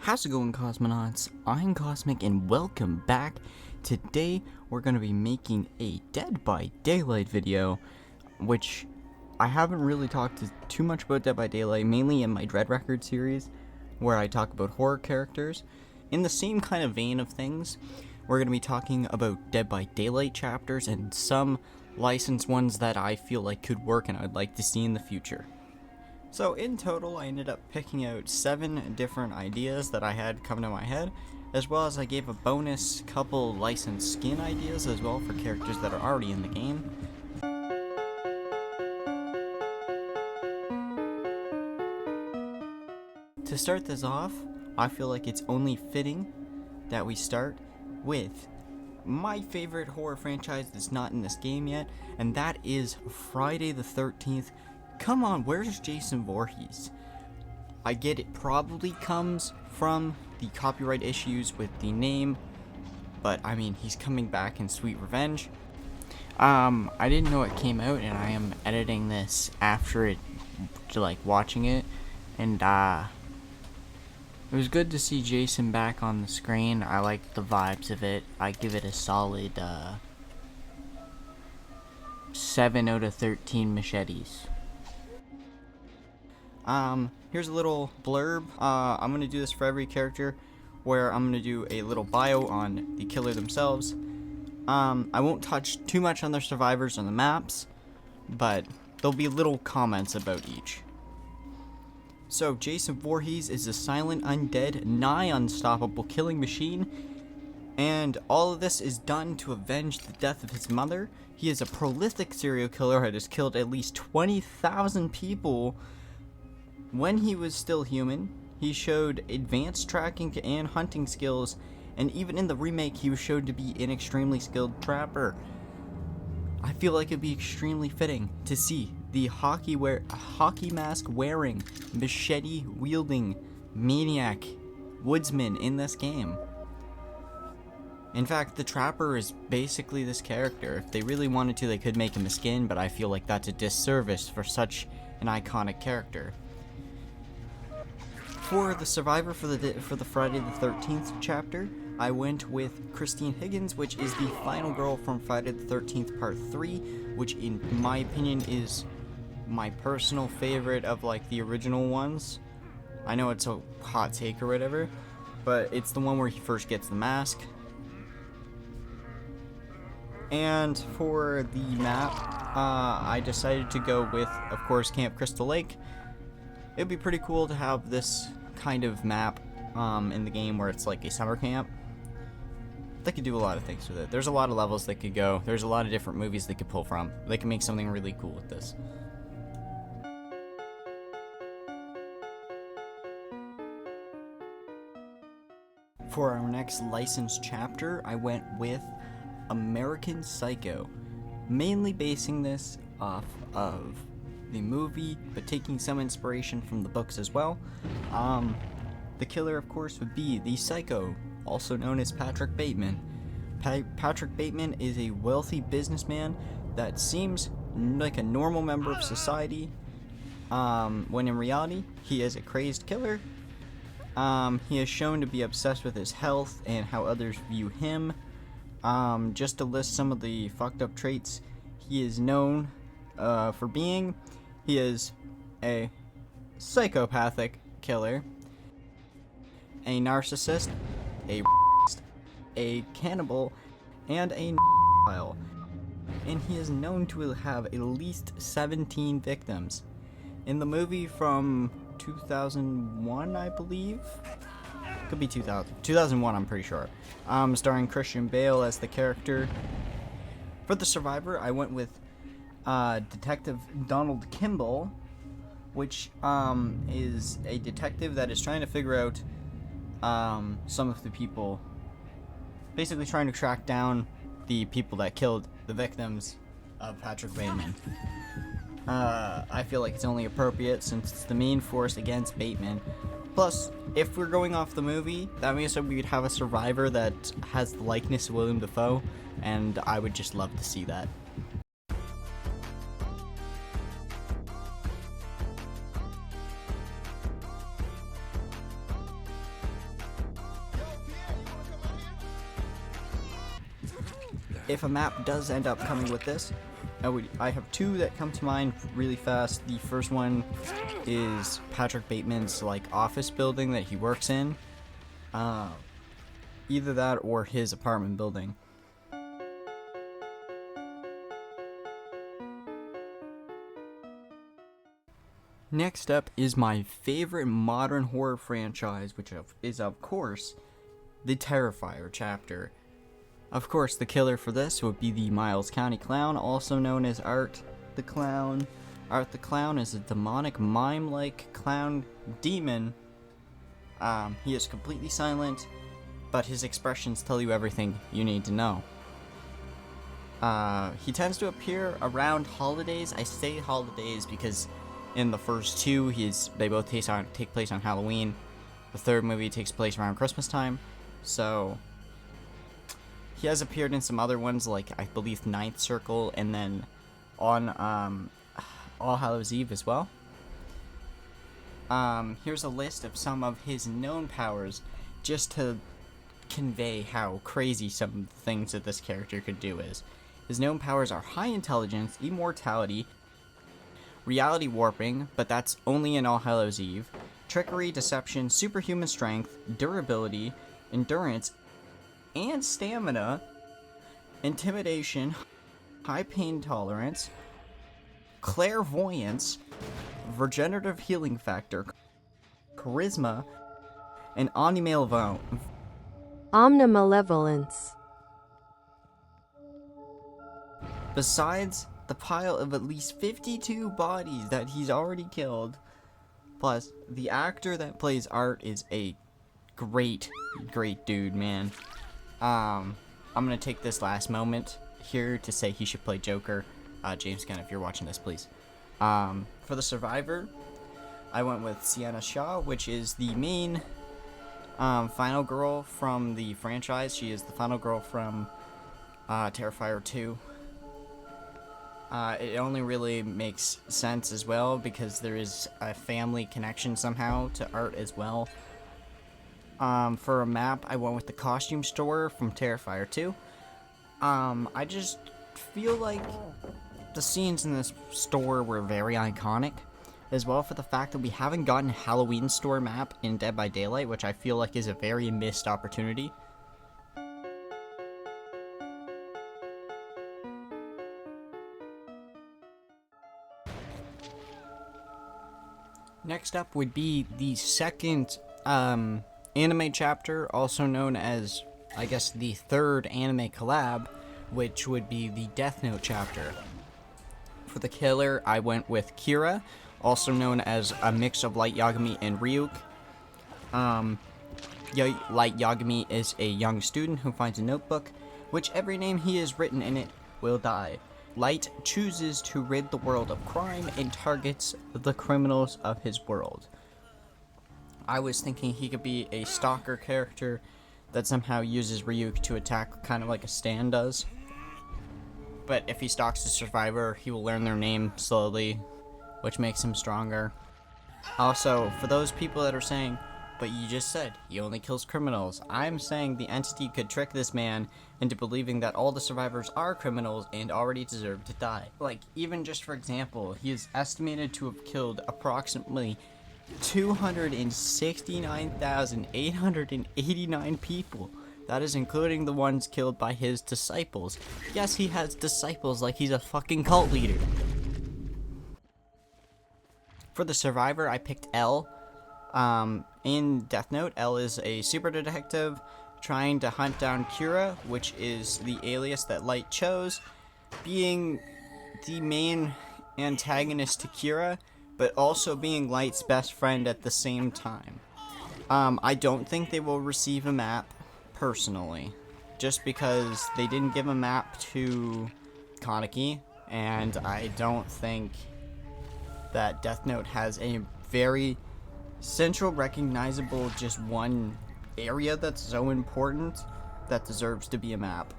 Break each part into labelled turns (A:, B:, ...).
A: How's it going, cosmonauts? I'm Cosmic and welcome back. Today we're going to be making a Dead by Daylight video, which I haven't really talked too much about Dead by Daylight, mainly in my Dread Record series, where I talk about horror characters. In the same kind of vein of things, we're going to be talking about Dead by Daylight chapters and some licensed ones that I feel like could work and I'd like to see in the future. So in total, I ended up picking out 7 different ideas that I had come to my head, as well as I gave a bonus couple licensed skin ideas as well for characters that are already in the game. To start this off, I feel like it's only fitting that we start with my favorite horror franchise that's not in this game yet, and that is Friday the 13th. Come on, where's Jason Voorhees? I get it probably comes from the copyright issues with the name, but I mean, he's coming back in Sweet Revenge. I didn't know it came out, and I am editing this after it, watching it, and it was good to see Jason back on the screen. I like the vibes of it. I give it a solid 7 out of 13 machetes. Here's a little blurb. I'm gonna do this for every character, where I'm gonna do a little bio on the killer themselves. I won't touch too much on their survivors on the maps, but there'll be little comments about each. So, Jason Voorhees is a silent, undead, nigh unstoppable killing machine, and all of this is done to avenge the death of his mother. He is a prolific serial killer that has killed at least 20,000 people. When he was still human, he showed advanced tracking and hunting skills, and even in the remake, he was shown to be an extremely skilled trapper. I feel like it'd be extremely fitting to see the hockey mask wearing, machete wielding maniac woodsman in this game. In fact, the trapper is basically this character. If they really wanted to, they could make him a skin, but I feel like that's a disservice for such an iconic character. For the survivor for the Friday the 13th chapter, I went with Christine Higgins, which is the final girl from Friday the 13th Part 3, which in my opinion is my personal favorite of the original ones. I know it's a hot take or whatever, but it's the one where he first gets the mask. And for the map, I decided to go with, of course, Camp Crystal Lake. It'd be pretty cool to have this kind of map in the game where it's like a summer camp. They could do a lot of things with it. There's a lot of levels they could go. There's a lot of different movies they could pull from. They can make something really cool with this. For our next licensed chapter, I went with American Psycho, mainly basing this off of the movie, but taking some inspiration from the books as well. The killer, of course, would be the Psycho, also known as Patrick Bateman. Patrick Bateman is a wealthy businessman that seems like a normal member of society, when in reality, he is a crazed killer. He is shown to be obsessed with his health and how others view him. Just to list some of the fucked up traits he is known for being, he is a psychopathic killer, a narcissist, a cannibal, and a pedophile. And he is known to have at least 17 victims. In the movie from 2001, I believe? Could be 2001, I'm pretty sure. Starring Christian Bale as the character. For the survivor, I went with Detective Donald Kimball, which is a detective that is trying to figure out some of the people, basically trying to track down the people that killed the victims of Patrick Bateman. I feel like it's only appropriate since it's the main force against Bateman. Plus, if we're going off the movie, that means that we would have a survivor that has the likeness of William Dafoe, and I would just love to see that. if a map does end up coming with this, I have two that come to mind really fast. The first one is Patrick Bateman's office building that he works in. Either that or his apartment building. Next up is my favorite modern horror franchise, which is of course the Terrifier chapter. Of course, the killer for this would be the Miles County Clown, also known as Art the Clown. Art the Clown is a demonic mime-like clown demon. He is completely silent, but his expressions tell you everything you need to know. He tends to appear around holidays. I say holidays because in the first two, they both take place on Halloween. The third movie takes place around Christmas time, so he has appeared in some other ones, like I believe Ninth Circle, and then on All Hallows Eve as well. Here's a list of some of his known powers, just to convey how crazy some of the things that this character could do is. His known powers are high intelligence, immortality, reality warping, but that's only in All Hallows Eve, trickery, deception, superhuman strength, durability, endurance, and stamina, intimidation, high pain tolerance, clairvoyance, regenerative healing factor, charisma, and
B: omnimalevolence.
A: Besides the pile of at least 52 bodies that he's already killed, plus the actor that plays Art is a great dude, man. I'm gonna take this last moment here to say he should play Joker. James Gunn, if you're watching this, please. For the survivor, I went with Sienna Shaw, which is the main final girl from the franchise. She is the final girl from Terrifier 2. It only really makes sense as well because there is a family connection somehow to Art as well. For a map, I went with the costume store from Terrifier 2. I just feel like the scenes in this store were very iconic, as well for the fact that we haven't gotten a Halloween store map in Dead by Daylight, which I feel like is a very missed opportunity. Next up would be the second anime chapter, also known as, I guess, the third anime collab, which would be the Death Note chapter. For the killer, I went with Kira, also known as a mix of Light Yagami and Ryuk. Light Yagami is a young student who finds a notebook, which every name he has written in it will die. Light chooses to rid the world of crime and targets the criminals of his world. I was thinking he could be a stalker character that somehow uses Ryuk to attack, kind of like a Stan does. But if he stalks the survivor, he will learn their name slowly, which makes him stronger. Also, for those people that are saying, but you just said he only kills criminals, I'm saying the entity could trick this man into believing that all the survivors are criminals and already deserve to die. Like, even just for example, he is estimated to have killed approximately 269,889 people. That is including the ones killed by his disciples. Yes, he has disciples like he's a fucking cult leader. For the survivor, I picked L. In Death Note, L is a super detective trying to hunt down Kira, which is the alias that Light chose, being the main antagonist to Kira, but also being Light's best friend at the same time. I don't think they will receive a map, personally, just because they didn't give a map to Kaneki, and I don't think that Death Note has a very central, recognizable, just one area that's so important that deserves to be a map.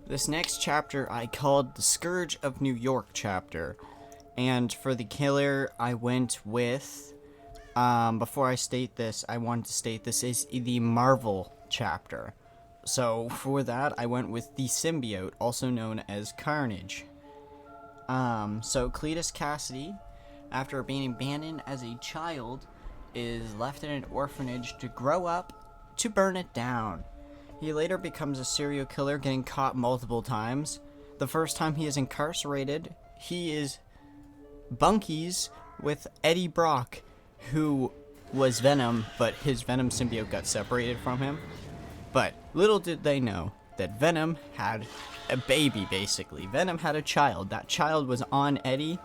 A: This next chapter I called the Scourge of New York chapter, and for the killer I went with Before I state this, I wanted to state this is the Marvel chapter. So for that, I went with the symbiote, also known as Carnage. So Cletus Cassidy, after being abandoned as a child, is left in an orphanage to grow up to burn it down. He later becomes a serial killer, getting caught multiple times. The first time he is incarcerated, he is bunkies with Eddie Brock, who was Venom, but his Venom symbiote got separated from him. But little did they know that Venom had a baby, basically. Venom had a child. That child was on Eddie,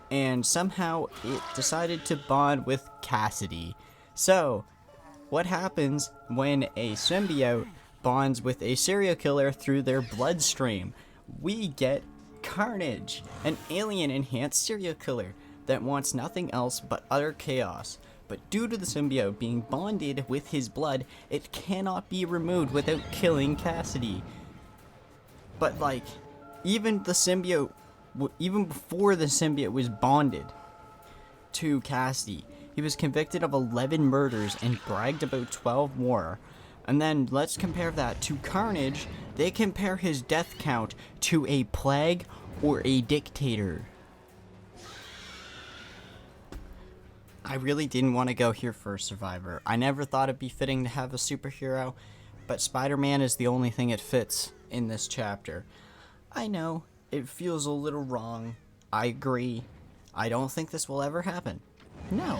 A: and somehow it decided to bond with Cassidy. So, what happens when a symbiote bonds with a serial killer through their bloodstream? We get Carnage, an alien-enhanced serial killer that wants nothing else but utter chaos. But due to the symbiote being bonded with his blood, it cannot be removed without killing Cassidy. But like, even before the symbiote was bonded to Cassidy, he was convicted of 11 murders and bragged about 12 more. And then let's compare that to Carnage. They compare his death count to a plague or a dictator. I really didn't want to go here for a survivor. I never thought it'd be fitting to have a superhero, but Spider-Man is the only thing it fits in this chapter. I know, it feels a little wrong. I agree. I don't think this will ever happen. No.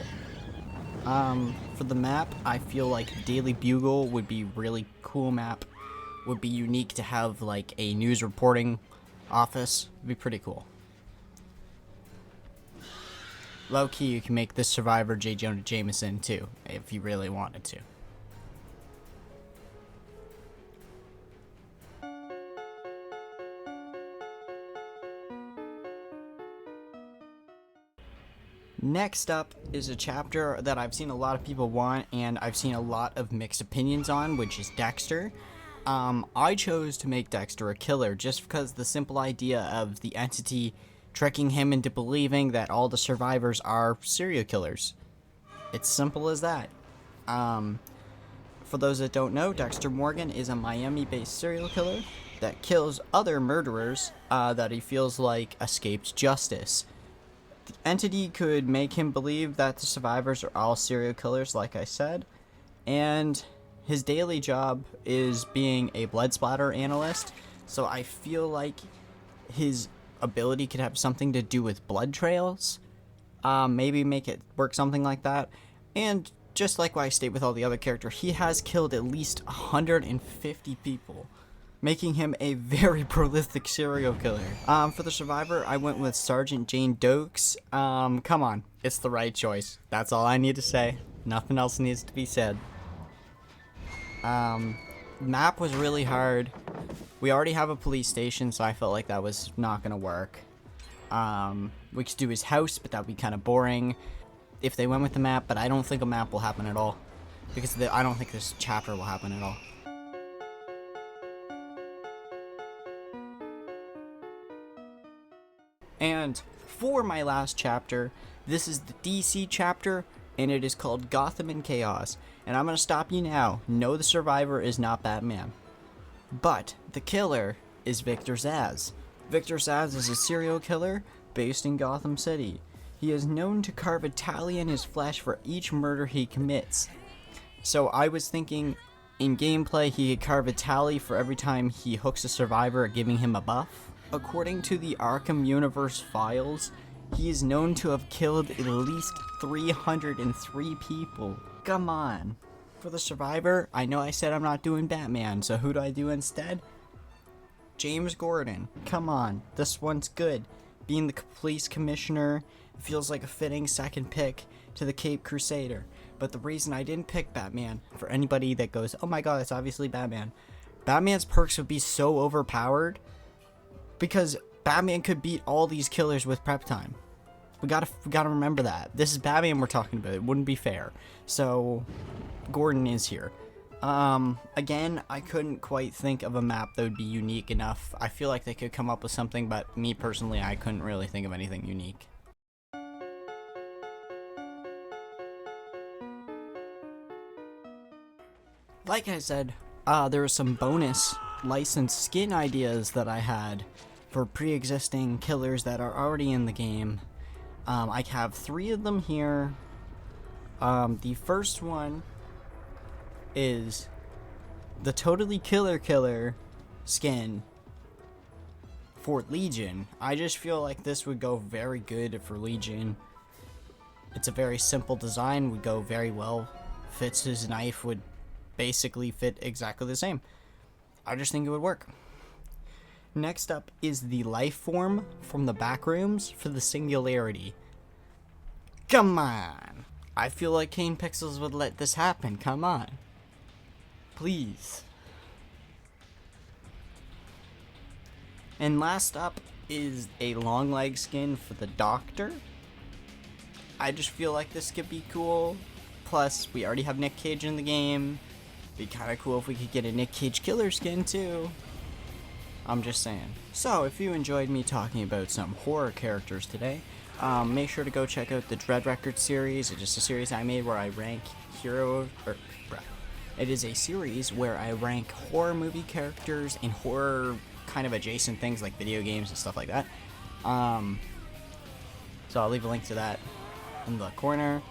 A: For the map, I feel like Daily Bugle would be really cool map. Would be unique to have like a news reporting office. It'd be pretty cool. Low-key, you can make this survivor J. Jonah Jameson, too, if you really wanted to. Next up is a chapter that I've seen a lot of people want, and I've seen a lot of mixed opinions on, which is Dexter. I chose to make Dexter a killer just because the simple idea of the entity tricking him into believing that all the survivors are serial killers. It's simple as that. For those that don't know, Dexter Morgan is a Miami-based serial killer that kills other murderers that he feels like escaped justice. The entity could make him believe that the survivors are all serial killers, like I said, and his daily job is being a blood splatter analyst, so I feel like his ability could have something to do with blood trails. Maybe make it work something like that. And just like what I state with all the other characters, he has killed at least 150 people, making him a very prolific serial killer. For the survivor, I went with Sergeant Jane Dokes. Come on, it's the right choice. That's all I need to say. Nothing else needs to be said. Map was really hard. We already have a police station, so I felt like that was not gonna work. We could do his house, but that'd be kind of boring if they went with the map, but I don't think a map will happen at all. Because I don't think this chapter will happen at all. And for my last chapter, this is the DC chapter, and it is called Gotham in Chaos. And I'm gonna stop you now. No, the survivor is not Batman. But the killer is Victor Zsasz. Victor Zsasz is a serial killer based in Gotham City. He is known to carve a tally in his flesh for each murder he commits. So I was thinking in gameplay he could carve a tally for every time he hooks a survivor, giving him a buff. According to the Arkham Universe files, he is known to have killed at least 303 people. Come on. For the survivor, I know I said I'm not doing Batman, so who do I do instead? James Gordon. Come on, this one's good. Being the police commissioner feels like a fitting second pick to the Cape Crusader. But the reason I didn't pick Batman, for anybody that goes, oh my god, it's obviously Batman. Batman's perks would be so overpowered because Batman could beat all these killers with prep time. We gotta remember that. This is Batman we're talking about. It wouldn't be fair. So Gordon is here. Again, I couldn't quite think of a map that would be unique enough. I feel like they could come up with something, but me personally, I couldn't really think of anything unique. like I said, there were some bonus licensed skin ideas that I had for pre-existing killers that are already in the game. I have 3 of them here. The first one is the Totally Killer skin for Legion. I just feel like this would go very good for Legion. It's a very simple design, would go very well. Fits his knife, would basically fit exactly the same. I just think it would work. Next up is the life form from the backrooms for the Singularity. Come on! I feel like Kane Pixels would let this happen, come on. Please. And last up is a long leg skin for the Doctor. I just feel like this could be cool. Plus, we already have Nick Cage in the game. Be kind of cool if we could get a Nick Cage killer skin too. I'm just saying. So, if you enjoyed me talking about some horror characters today, make sure to go check out the Dread Records series. It's just a series I made where I rank It is a series where I rank horror movie characters and horror kind of adjacent things like video games and stuff like that. So I'll leave a link to that in the corner.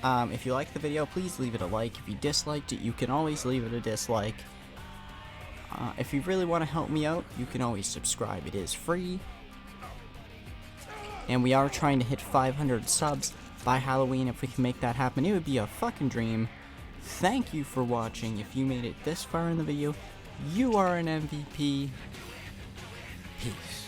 A: If you liked the video, please leave it a like. If you disliked it, you can always leave it a dislike. If you really want to help me out, you can always subscribe. It is free. And we are trying to hit 500 subs by Halloween. If we can make that happen, it would be a fucking dream. Thank you for watching. If you made it this far in the video, you are an MVP. Peace.